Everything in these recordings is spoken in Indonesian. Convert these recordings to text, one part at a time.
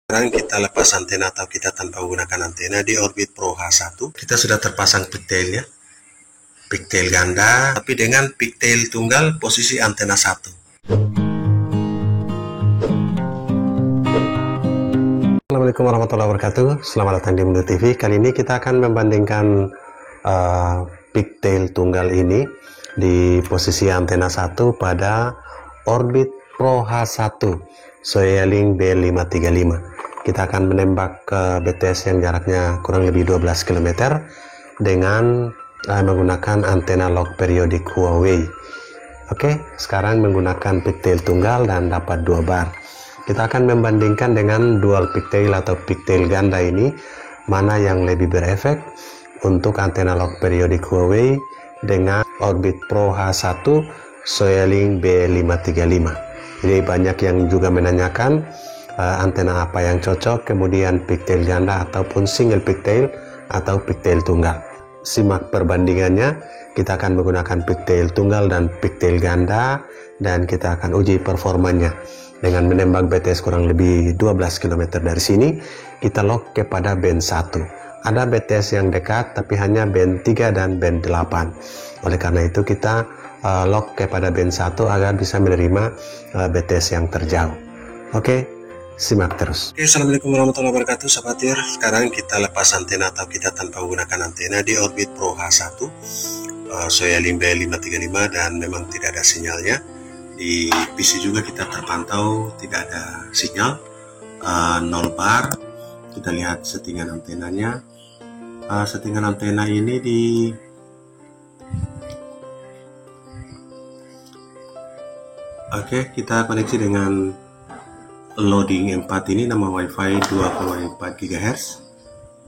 Sekarang kita lepas antena atau kita tanpa menggunakan antena di Orbit Pro H1. Kita sudah terpasang pigtailnya, pigtail ganda, tapi dengan pigtail tunggal posisi antena 1. Assalamualaikum warahmatullahi wabarakatuh. Selamat datang di Menu TV. Kali ini kita akan membandingkan pigtail tunggal ini di posisi antena 1 pada Orbit Pro H1 Soeling B535. Kita akan menembak ke BTS yang jaraknya kurang lebih 12 km dengan menggunakan antena log periodik Huawei. Oke, sekarang menggunakan pigtail tunggal dan dapat 2 bar. Kita akan membandingkan dengan dual pigtail atau pigtail ganda ini, mana yang lebih berefek untuk antena log periodik Huawei dengan Orbit Pro H1 Soeling B535. Jadi banyak yang juga menanyakan antena apa yang cocok, kemudian pigtail ganda ataupun single pigtail atau pigtail tunggal. Simak perbandingannya. Kita akan menggunakan pigtail tunggal dan pigtail ganda dan kita akan uji performanya dengan menembak BTS kurang lebih 12 km dari sini. Kita lock kepada band 1. Ada BTS yang dekat tapi hanya band 3 dan band 8. Oleh karena itu kita lock kepada band 1 agar bisa menerima BTS yang terjauh. Oke, simak terus. Oke, assalamualaikum warahmatullahi wabarakatuh, sahabat tir. Sekarang kita lepas antena atau kita tanpa menggunakan antena di Orbit Pro H1 Soeling B535 dan memang tidak ada sinyalnya. Di PC juga kita terpantau tidak ada sinyal, 0 bar. Kita lihat settingan antenanya. Settingan antena ini Oke, kita koneksi dengan loading 4 ini, nama WiFi 2,4 GHz.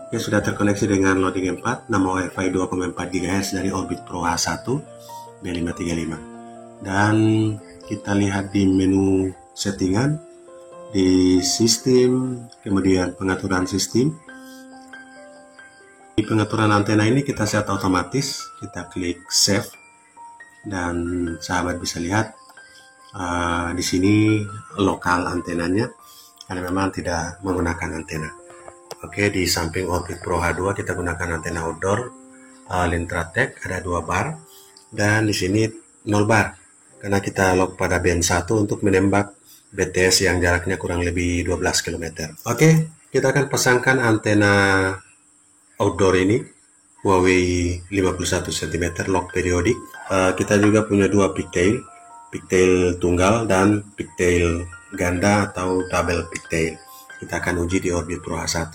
Oke, sudah terkoneksi dengan loading 4, nama WiFi 2,4 GHz dari Orbit Pro H1 B535. Dan kita lihat di menu settingan, di sistem, kemudian pengaturan sistem. Di pengaturan antena ini kita set otomatis, kita klik save dan sahabat bisa lihat di sini lokal antenanya karena memang tidak menggunakan antena. Oke, di samping Orbit Pro H2 kita gunakan antena outdoor Lintratek, ada 2 bar dan di sini 0 bar karena kita lock pada band 1 untuk menembak BTS yang jaraknya kurang lebih 12 km. Oke, kita akan pasangkan antena outdoor ini Huawei 51 cm log periodik. Kita juga punya 2 pigtail, pigtail tunggal dan pigtail ganda atau double pigtail. Kita akan uji di Orbit Pro H1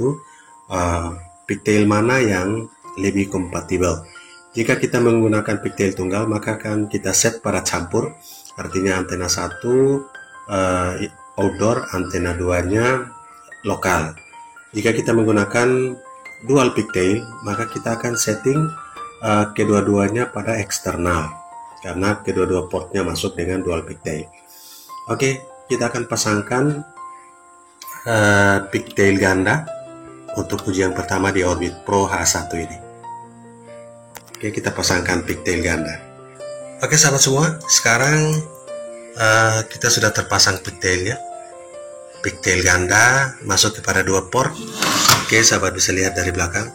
pigtail mana yang lebih kompatibel. Jika kita menggunakan pigtail tunggal maka akan kita set pada campur, artinya antena 1 outdoor, antena 2 nya lokal. Jika kita menggunakan dual pigtail maka kita akan setting kedua-duanya pada eksternal karena kedua-dua portnya masuk dengan dual pigtail. Oke, kita akan pasangkan pigtail ganda untuk uji yang pertama di Orbit Pro H1 ini. Oke, kita pasangkan pigtail ganda. Oke sahabat semua, sekarang kita sudah terpasang pigtailnya. Pigtail ganda masuk kepada 2 port. Oke, sahabat bisa lihat dari belakang.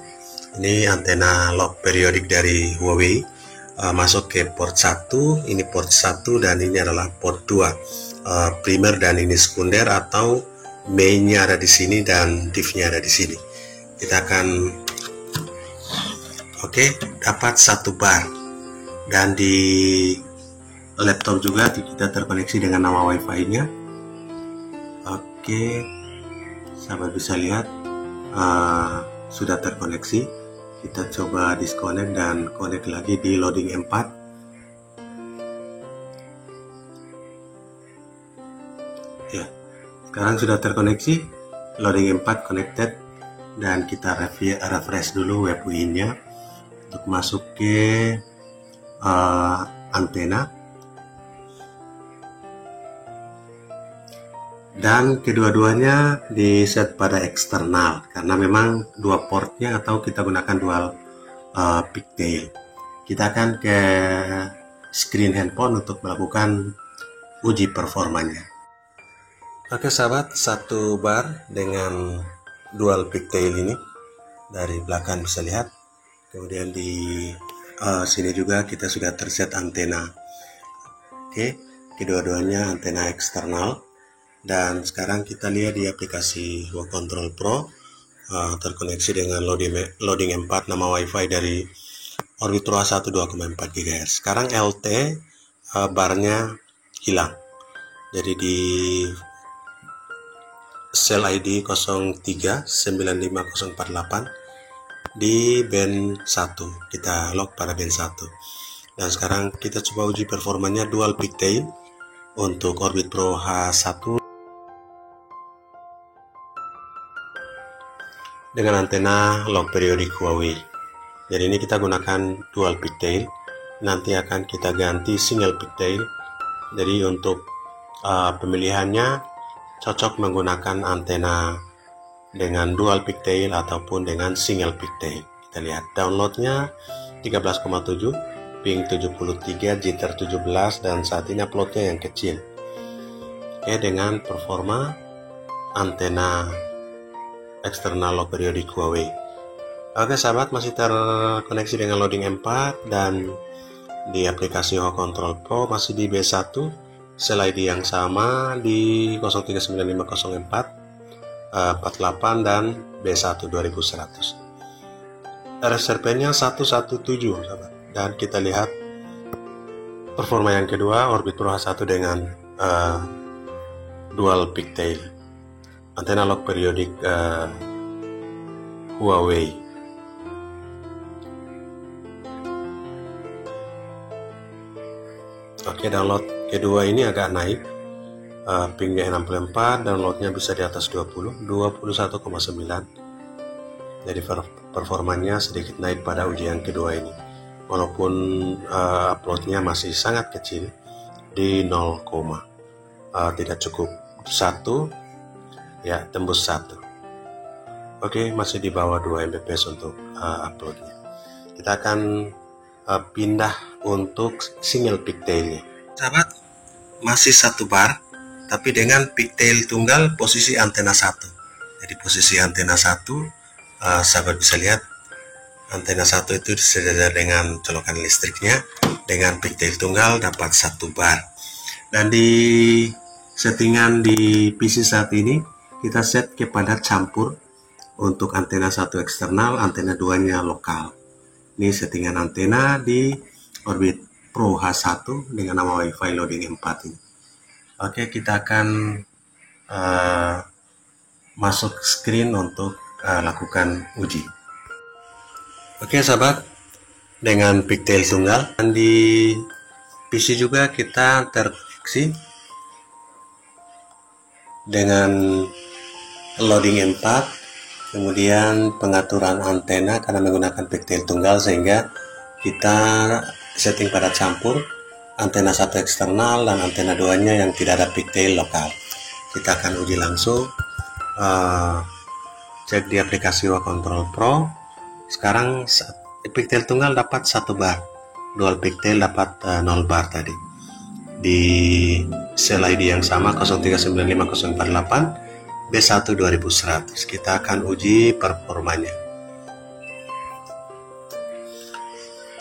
Ini antena log periodik dari Huawei. Masuk ke port 1, ini port 1 dan ini adalah port 2. Primer dan ini sekunder atau mainnya ada di sini dan diff-nya ada di sini. Kita akan dapat 1 bar. Dan di laptop juga kita terkoneksi dengan nama WiFi-nya. Oke, sahabat bisa lihat sudah terkoneksi. Kita coba disconnect dan connect lagi di loading 4. Ya, sekarang sudah terkoneksi, loading 4 connected dan kita refresh dulu web UI-nya untuk masuk ke antena. Dan kedua-duanya di set pada eksternal karena memang 2 portnya atau kita gunakan dual pigtail. Kita akan ke screen handphone untuk melakukan uji performanya. Oke sahabat, satu bar dengan dual pigtail ini dari belakang bisa lihat. Kemudian di sini juga kita sudah terset antena. Oke, kedua-duanya antena eksternal. Dan sekarang kita lihat di aplikasi Work Control Pro terkoneksi dengan loading M4 nama WiFi dari Orbit Pro A1 2,4 GHz. Sekarang LT barnya hilang. Jadi di sel ID 039548 di band 1, kita lock pada band 1. Dan sekarang kita coba uji performanya dual pigtail untuk Orbit Pro H1 dengan antena long periodic Huawei. Jadi ini kita gunakan dual pigtail, nanti akan kita ganti single pigtail. Jadi untuk pemilihannya cocok menggunakan antena dengan dual pigtail ataupun dengan single pigtail. Kita lihat downloadnya 13,7, ping 73, jitter 17, dan saat ini uploadnya yang kecil. Oke, dengan performa antena eksternal low periodic Huawei. Oke sahabat, masih terkoneksi dengan loading M4 dan di aplikasi Work Control Pro masih di B1, sel ID yang sama di 039504 48 dan B1 2100. RSRP-nya 117 sahabat. Dan kita lihat performa yang kedua Orbit Pro H1 dengan dual pigtail antena lock periodic Huawei. Oke, download kedua ini agak naik, pingnya 64, downloadnya bisa di atas 21,9. Jadi performanya sedikit naik pada ujian kedua ini, walaupun uploadnya masih sangat kecil di 0, tidak cukup 1 ya, tembus 1. Oke, masih di bawah 2 Mbps untuk uploadnya. Kita akan pindah untuk single pigtailnya. Sahabat, masih satu bar tapi dengan pigtail tunggal posisi antena 1. Jadi posisi antena 1, sahabat bisa lihat antena 1 itu disediakan dengan colokan listriknya, dengan pigtail tunggal dapat 1 bar. Dan di settingan di PC saat ini kita set kepada campur untuk antena 1 eksternal, antena 2-nya lokal. Ini settingan antena di Orbit Pro H1 dengan nama WiFi loading M4 ini. Oke, kita akan masuk screen untuk lakukan uji. Oke sahabat, dengan pigtail tunggal, dan di PC juga kita terkoneksi dengan loading M4, kemudian pengaturan antena karena menggunakan pigtail tunggal sehingga kita setting pada campur antena 1 eksternal dan antena 2-nya yang tidak ada pigtail lokal. Kita akan uji langsung, cek di aplikasi Work Control Pro. Sekarang pigtail tunggal dapat 1 bar, dual pigtail dapat 0 bar tadi. Di sel ID yang sama 039548 B1 2100. Kita akan uji performanya.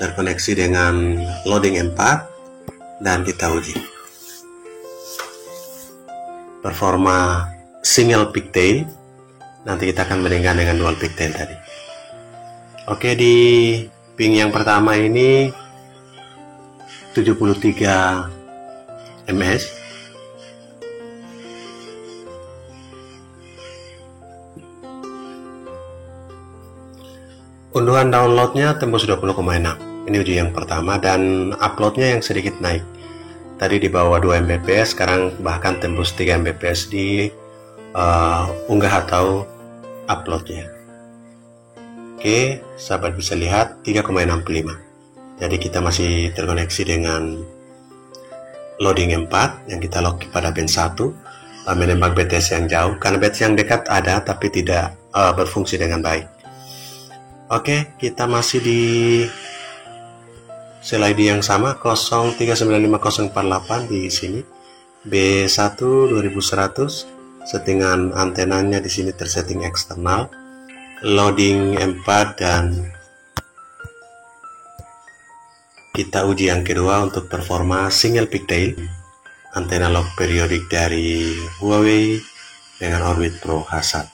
Terkoneksi dengan loading M4 dan kita uji performa single pigtail. Nanti kita akan bandingkan dengan dual pigtail tadi. Oke, di ping yang pertama ini 73 ms. Unduhan downloadnya tembus 20,6. Ini uji yang pertama dan uploadnya yang sedikit naik. Tadi di bawah 2 Mbps, sekarang bahkan tembus 3 Mbps di unggah atau uploadnya. Oke, sahabat bisa lihat 3,65. Jadi kita masih terkoneksi dengan loading M4 yang kita lock pada band 1, menembak BTS yang jauh. Karena BTS yang dekat ada tapi tidak berfungsi dengan baik. Oke, kita masih di sel ID yang sama 039548 di sini B1 2100 Settingan antenanya di sini tersetting eksternal, loading 4, dan kita uji yang kedua untuk performa single pigtail antena log periodik dari Huawei dengan Orbit Pro H1.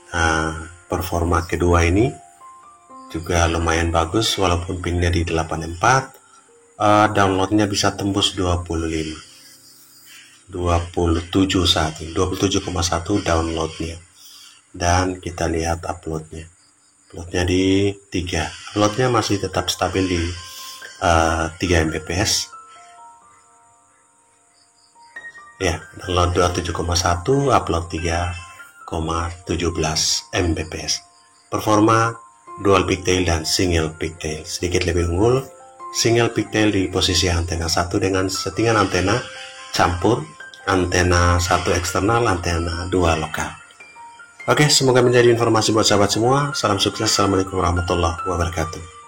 Nah, performa kedua ini juga lumayan bagus walaupun pinnya di 84. Downloadnya bisa tembus 27 saat ini, 27,1 downloadnya. Dan kita lihat uploadnya di 3. Uploadnya masih tetap stabil di 3 Mbps. Ya, download 27,1, upload 3,17 Mbps. Performa dual pigtail dan single pigtail sedikit lebih unggul. Single pigtail di posisi antena 1 dengan settingan antena campur, antena 1 eksternal, antena 2 lokal. Oke, semoga menjadi informasi buat sahabat semua. Salam sukses. Assalamualaikum warahmatullahi wabarakatuh.